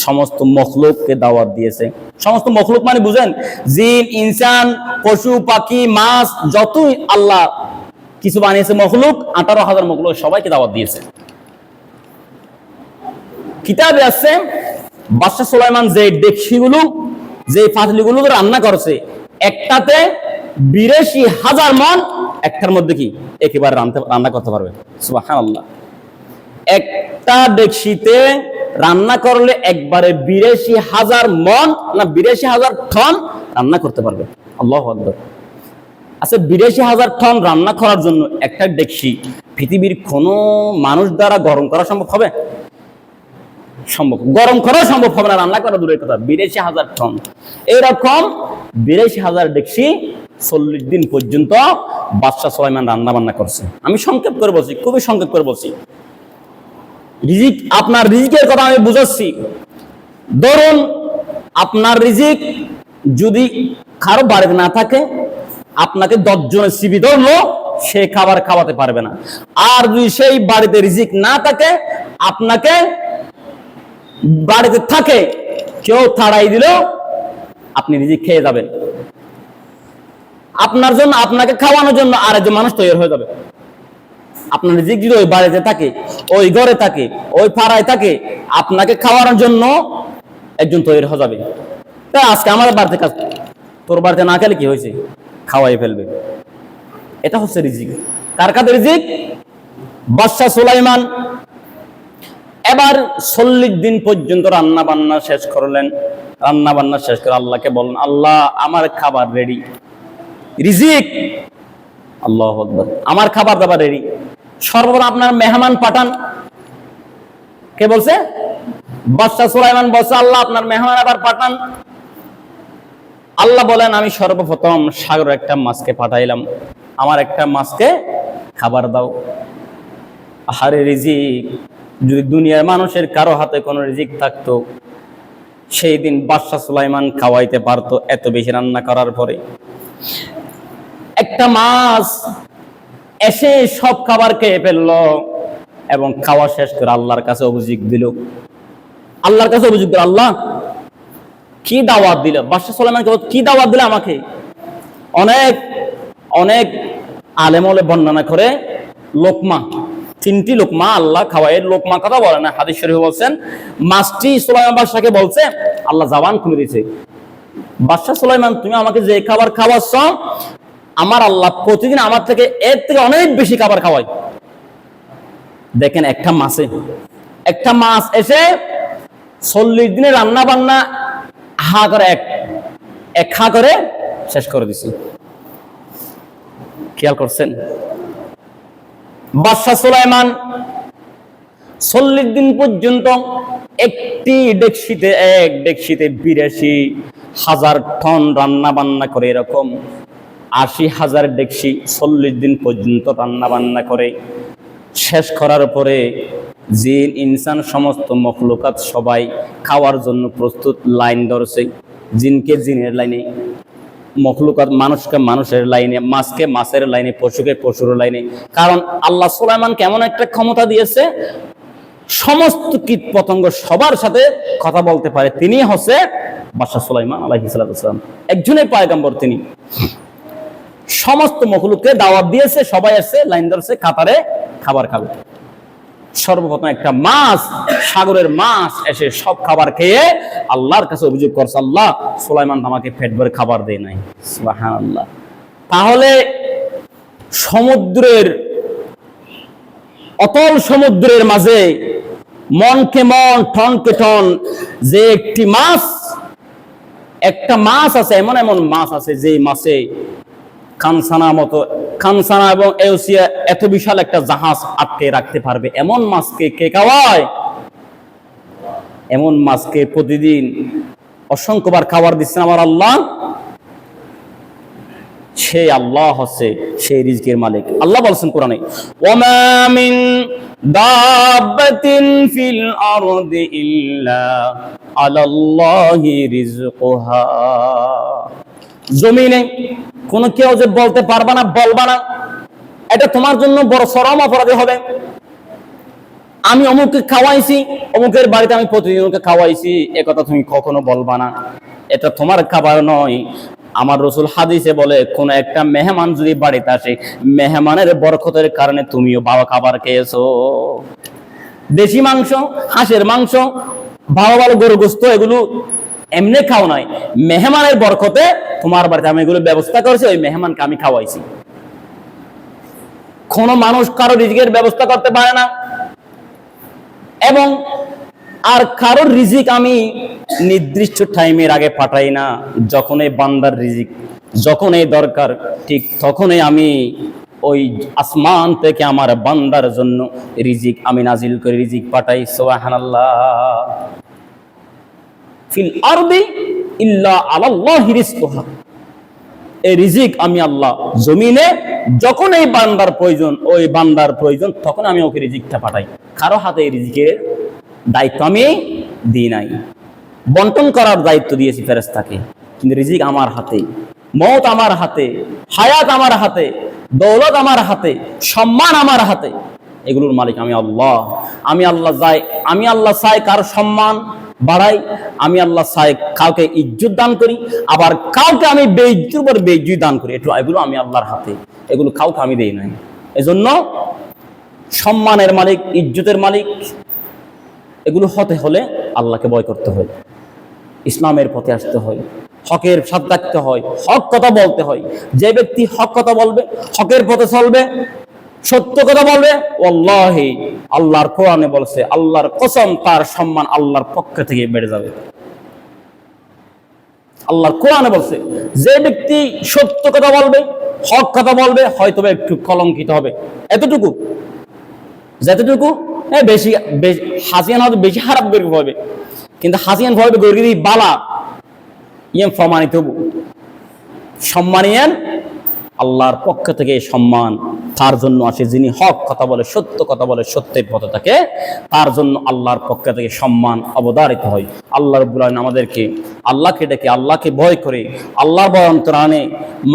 A: সমস্ত মখলুককে দাওয়াত দিয়েছে। সমস্ত মখলুক মানে বুঝেন, জিন, ইনসান, পশু পাখি, মাছ, যতই আল্লাহ কিছু বানিয়েছে মখলুক, 18,000 মখলুক, সবাইকে দাওয়াত দিয়েছে। কিতাবে আছে বাদশাহ সুলাইমান যে ডেকচিগুলো, যে পাতিলগুলো রান্না করছে, একটাতে 82,000 মণ, একটার মধ্যে কি একেবারে রান্না করতে পারবে। সুবহানাল্লাহ। একটা ডেকচিতে রান্না করলে একবারে 82,000 মণ না 82,000 টন রান্না করতে পারবে। আল্লাহু আকবার। আচ্ছা, 82,000 টন রান্না করার জন্য একটা ডেকচি পৃথিবীর কোন মানুষ দ্বারা গরম করা সম্ভব হবে? সম্ভব, গরম করা সম্ভব হবে না, রান্না করা দূরের কথা। 82,000 টন, এরকম 82,000 ডেকচি 40 দিন পর্যন্ত বাদশাহ সুলাইমান রান্না বান্না করছে। আমি সংক্ষেপ করে বলছি, খুবই সংক্ষেপ করে বলছি। রিজিক, আপনার রিজিকের কথা আমি বুঝাচ্ছি। ধরুন আপনার রিজিক যদি কারো বাড়িতে না থাকে, আপনাকে 10 জনের সিবি ধরলো, সে খাবার খাওয়াতে পারবে না। আর যদি সেই বাড়িতে রিজিক না থাকে, আপনাকে বাড়িতে থাকে, কেউ তাড়াই দিল, আপনি রিজিক খেয়ে যাবেন। আপনার জন্য, আপনাকে খাওয়ানোর জন্য আরেকজন মানুষ তৈরি হয়ে যাবে। আপনার রিজিক যদি ওই বাড়িতে থাকে, ওই ঘরে থাকে, ওই পাড়ায় থাকে, আপনাকে খাওয়ানোর জন্য একজন তৈরি হয়ে যাবে। তাই আজকে আমাদের বাড়িতে কাজ, তোর বাড়িতে না খেলে কি হয়েছে, খাওয়াই ফেলবে। এটা হচ্ছে রিজিক। কার কাছে রিজিক? বাদশাহ সুলাইমান। এবার 40 দিন পর্যন্ত রান্না বান্না শেষ করলেন। রান্না বান্না শেষ করে আল্লাহকে বললেন, আল্লাহ আমার খাবার রেডি, রিজিক। আল্লাহু আকবার। আমার খাবার দাবার রেডি, সর্বপ্রথম আপনার মেহমান পাঠান। কে বলছে? বাদশাহ সুলাইমান বলছে, আল্লাহ আপনার মেহমান আবার পাঠান। আল্লাহ বলেন, আমি সর্বপ্রথম সাগরের একটা মাছকে পাঠাইলাম, আমার একটা মাছকে খাবার দাও। আহারে রিজিক, যদি দুনিয়ার মানুষের কারো হাতে কোনো রিজিক থাকতো, সেই দিন বাদশাহ সুলাইমান খাওয়াইতে পারতো। এত বেশি রান্না করার পরে একটা মাছ এসে সব খাবার খেয়ে ফেললো এবং খাওয়া শেষ করে আল্লাহর কাছে অভিযোগ দিল। আল্লাহর কাছে অভিযোগ দিল, আল্লাহ কি দাওয়াত দিল? বাদশাহ সুলাইমানকে কি দাওয়াত দিল আমাকে? অনেক অনেক আলেমলে বর্ণনা করে লোকমা, 3টি লোকমা আল্লাহ খাওয়ায়। লোকমা কথা বলে না, হাদিস শরীফে বলছেন মাছটি সুলাইমান বাদশাহকে বলছে, আল্লাহ জবান খুলে দিয়েছে, বাদশাহ সুলাইমান তুমি আমাকে যে খাবার খাওয়াচ্ছ, আমার আল্লাহ প্রতিদিন আমার থেকে এর থেকে অনেক বেশি খাবার খাওয়ায়। দেখেন একটা মাছ এসে 40 দিনে রান্না বান্না হা করে এক খা করে শেষ করে দিছি। খেয়াল করছেন? বাদশাহ সুলাইমান 40 দিন পর্যন্ত একটি ডেকচিতে 82,000 টন রান্না বান্না করে, এরকম 80,000 ডেকচি 40 দিন পর্যন্ত রান্না বান্না করে শেষ করার পরে জিন, ইনসান, সমস্ত মখলুকাত সবাই খাওয়ার জন্য প্রস্তুত, লাইন ধরছে। জিনকে জিনের লাইনে, মখলুকাত মানুষকে মানুষের লাইনে, মাছকে মাছের লাইনে, পশুকে পশুর লাইনে। কারণ আল্লাহ সুলাইমানকে এমন একটা ক্ষমতা দিয়েছে, সমস্ত কীট পতঙ্গ সবার সাথে কথা বলতে পারে। তিনি হচ্ছে বাদশাহ সুলাইমান আলাইহিস সালাম, একজনের পয়গম্বর। তিনি সমস্ত মখলুককে দাওয়াত দিয়েছে, সবাই আসছে, লাইন ধরছে, কাতারে খাবার খাবে। সর্বপ্রথম একটা মাছ, সাগরের মাছ এসে সব খাবার খেয়ে আল্লাহর কাছে অভিযোগ করছে, আল্লাহ সুলাইমান আমাকে পেট ভরে খাবার দেয় নাই। সুবহানাল্লাহ। তাহলে সমুদ্রের, অতল সমুদ্রের মাঝে মনকে মন, টনকে টন যে একটা মাছ আছে, এমন এমন মাছ আছে যে মাছে কানসানা এবং এউসিয়া এত বিশাল একটা জাহাজ আটকে রাখতে পারবে। এমন মাছকে কে খাওয়ায়? এমন মাছকে প্রতিদিন অসংখ্যবার খাবার দিচ্ছেন আমার আল্লাহ। সেই আল্লাহ হচ্ছে সেই রিজকের মালিক। আল্লাহ বলছেন কোরআনে, ওয়ামা মিন দাব্বাতিন ফিল আরদি ইল্লা আলাল্লাহি রিজকুহা। জমিনে কোনো কেউ যে বলতে পারবা না, বলবা না, এটা তোমার জন্য বড় চরম অপরাধী হবে। আমি অমুককে খাওয়াইছি, অমুকের বাড়িতে আমি প্রতিদিন ওকে খাওয়াইছি, একথা তুমি কখনো বলবা না। এটা তোমার খাবার নয়। আমার রাসূল হাদিসে বলে, কোন একটা মেহমান যদি বাড়িতে আসে, মেহমানের বরকতের কারণে তুমিও ভালো খাবার খেয়েছো। দেশি মাংস, হাঁসের মাংস, ভালো ভালো গরু গোস্ত, এগুলো এমনি খাও নাই, মেহমানের বরকতে তোমার বাড়িতে আমি এগুলো ব্যবস্থা করেছি, ওই মেহমানকে আমি খাওয়াইছি। কোন মানুষ কারো রিজিকের ব্যবস্থা করতে পারে না, এবং আর কারোর রিজিক আমি নির্দিষ্ট টাইমের আগে পাঠাই না। যখন এই বান্দার রিজিক যখন এই দরকার, ঠিক তখনই আমি ওই আসমান থেকে আমার বান্দার জন্য রিজিক আমি নাজিল করে রিজিক পাঠাই। সুবহানাল্লাহ। ফিল আরদি ইল্লা আলাল্লাহি রিজকুহা। এই রিজিক আমি আল্লাহ জমিনে যখন এই বান্দার প্রয়োজন, ওই বান্দার প্রয়োজন, তখন আমি ওকে রিজিকটা পাঠাই। কারো হাতে এই রিজিকের দায়িত্ব আমি দিই নাই। বন্টন করার দায়িত্ব দিয়েছি ফেরেশতাকে, কিন্তু রিজিক আমার হাতে, মওত আমার হাতে, হায়াত আমার হাতে, দৌলত আমার হাতে, সম্মান আমার হাতে। এগুলোর মালিক আমি আল্লাহ। আমি আল্লাহ চাই কার সম্মান বাড়াই, আমি আল্লাহ চাই কাউকে ইজ্জত দান করি, আবার কাউকে আমি বেইজ্জতের উপর বেইজ্জতি দান করি। এগুলো আমি আল্লাহর হাতে, এগুলো কাউকে আমি দেই নাই। এজন্য সম্মানের মালিক, ইজ্জতের মালিক, এগুলো হতে হলে আল্লাহকে ভয় করতে হয়, ইসলামের পথে আসতে হয়, হকের সাথে থাকতে হয়, হক কথা বলতে হয়। যে ব্যক্তি হক কথা বলবে, হকের পথে চলবে, সত্য কথা বলবে, ওয়াল্লাহি আল্লাহর কোরআনে বলছে, আল্লাহর কসম, তার সম্মান আল্লাহর পক্ষ থেকে বেড়ে যাবে। আল্লাহর কোরআনে বলছে, যে ব্যক্তি সত্য কথা বলবে, হক কথা বলবে, হয়তো একটু কলঙ্কিত হবে, এতটুকু, যতটুকু বেশি হাসিয়ান হবে, বেশি খারাপ করে হবে, কিন্তু হাসিয়ান ভাবে গরিবি বালা ইয়ে প্রমাণিত সম্মানিয়ান আল্লাহর পক্ষ থেকে সম্মান তার জন্য আসে। যিনি হক কথা বলে, সত্য কথা বলে, সত্যের পথে থাকে, তার জন্য আল্লাহর পক্ষ থেকে সম্মান অবধারিত হয়। আল্লাহ রাব্বুল আলামিন আমাদেরকে আল্লাহকে ডেকে, আল্লাহকে ভয় করে, আল্লাহর ভয় অন্তরে আনে।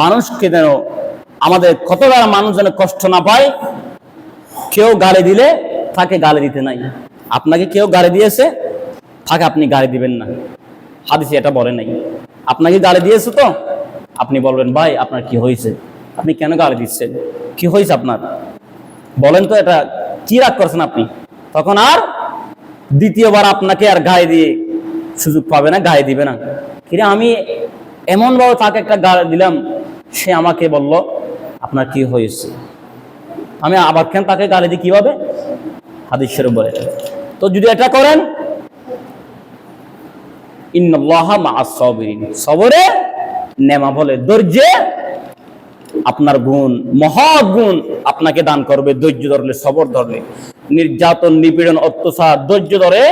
A: মানুষকে যেন, আমাদের কতবার মানুষ যেন কষ্ট না পায়। কেউ গালি দিলে তাকে গালি দিতে নাই। আপনাকে কেউ গালি দিয়েছে, তাকে আপনি গালি দিবেন না, হাদিসে এটা বলে নাই। আপনাকে গালি দিয়েছে তো আপনি বলবেন, ভাই আপনার কি হয়েছে, আপনি কেন গালি দিচ্ছেন, কি হয়েছে আপনার, বলেন তো, এটা কি রাগ করছেন আপনি। তখন আর দ্বিতীয়বার আপনাকে আর গালি দিয়ে সুযোগ পাবে না, গালি দিবে না। কিরে, আমি এমন ভাবে তাকে একটা গালি দিলাম, সে আমাকে বলল আপনার কি হয়েছে, আমি আবার কেন তাকে গালি দিই, কিভাবে, হাদিস শরীফ বলে। তো যদি এটা করেন, ইন্নাল্লাহা মাআস সাবিরিন, সবরে নেমা বলে, ধৈর্যে আপনার গুণ, মহৎ গুণ আপনাকে দান করবে। ধৈর্য ধরলে, সবর ধরলে, নির্যাতন, নিপীড়ন, অত্যাচার ধৈর্য ধরে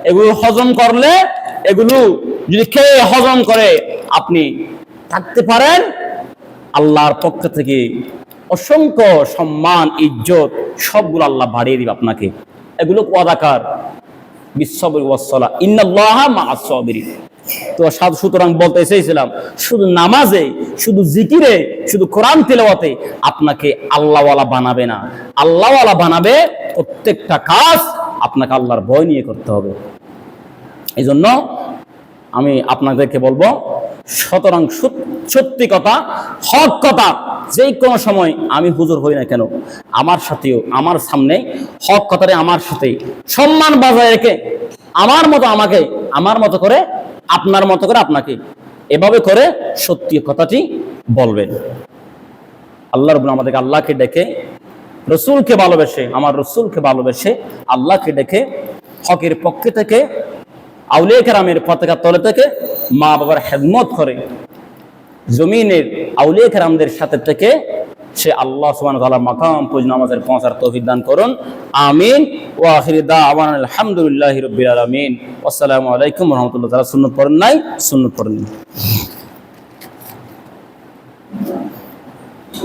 A: এগুলো হজম করলে, এগুলো যদি খেয়ে হজম করে আপনি থাকতে পারেন, আল্লাহর পক্ষ থেকে অসংখ্য সম্মান, ইজ্জত সবগুলো আল্লাহ বাড়িয়ে দিবে আপনাকে। এগুলো ওয়াদাকার, বিশ্ববরি ওয়াসসালা, ইন্নাল্লাহা মাআস সাবিরিন। তো সুতরাং বলতে চাইছিলাম, শুধু নামাজে, শুধু জিকিরে, শুধু কোরআন তিলাওয়াতে আপনাকে আল্লাহওয়ালা বানাবে না। আল্লাহওয়ালা বানাবে প্রত্যেকটা কাজ আপনাকে আল্লাহর ভয় নিয়ে করতে হবে। এই জন্য আমি আপনাদেরকে বলবো, সুতরাং সত্যি কথা, হক কথা, যে কোনো সময় আমি হুজুর হই না কেন, আমার সাথেও, আমার সামনে হক কথারে আমার সাথে সম্মান বজায় রেখে, আমার মতো আমাকে, আমার মতো করে, আপনার মতো করে আপনাকে, এভাবে করে সত্যি কথাটি বলবেন। আল্লাহ রাব্বুল আমাদেরকে আল্লাহকে ডেকে, রসুলকে ভালোবেসে, আমার রসুলকে ভালোবেসে, আল্লাহকে ডেকে, হকের পক্ষে থেকে, আউলিয়া কেরামের পতাকার তলে থেকে, মা বাবার খেদমত করে, জমিনের আউলিয়া কেরামদের সাথে থেকে সে আল্লাহ সুবহানাহু ওয়া তাআলা মাকাম পর্যন্ত আমাদের পৌঁছার তৌফিক দান করুন। আমিন। ওয়া আখিরু দাওয়ানা আলহামদুলিল্লাহি রাব্বিল আলামিন। আসসালামু আলাইকুম ওয়া রাহমাতুল্লাহি। যারা সুন্নাত পড়েন নাই, সুন্নাত পড়েন।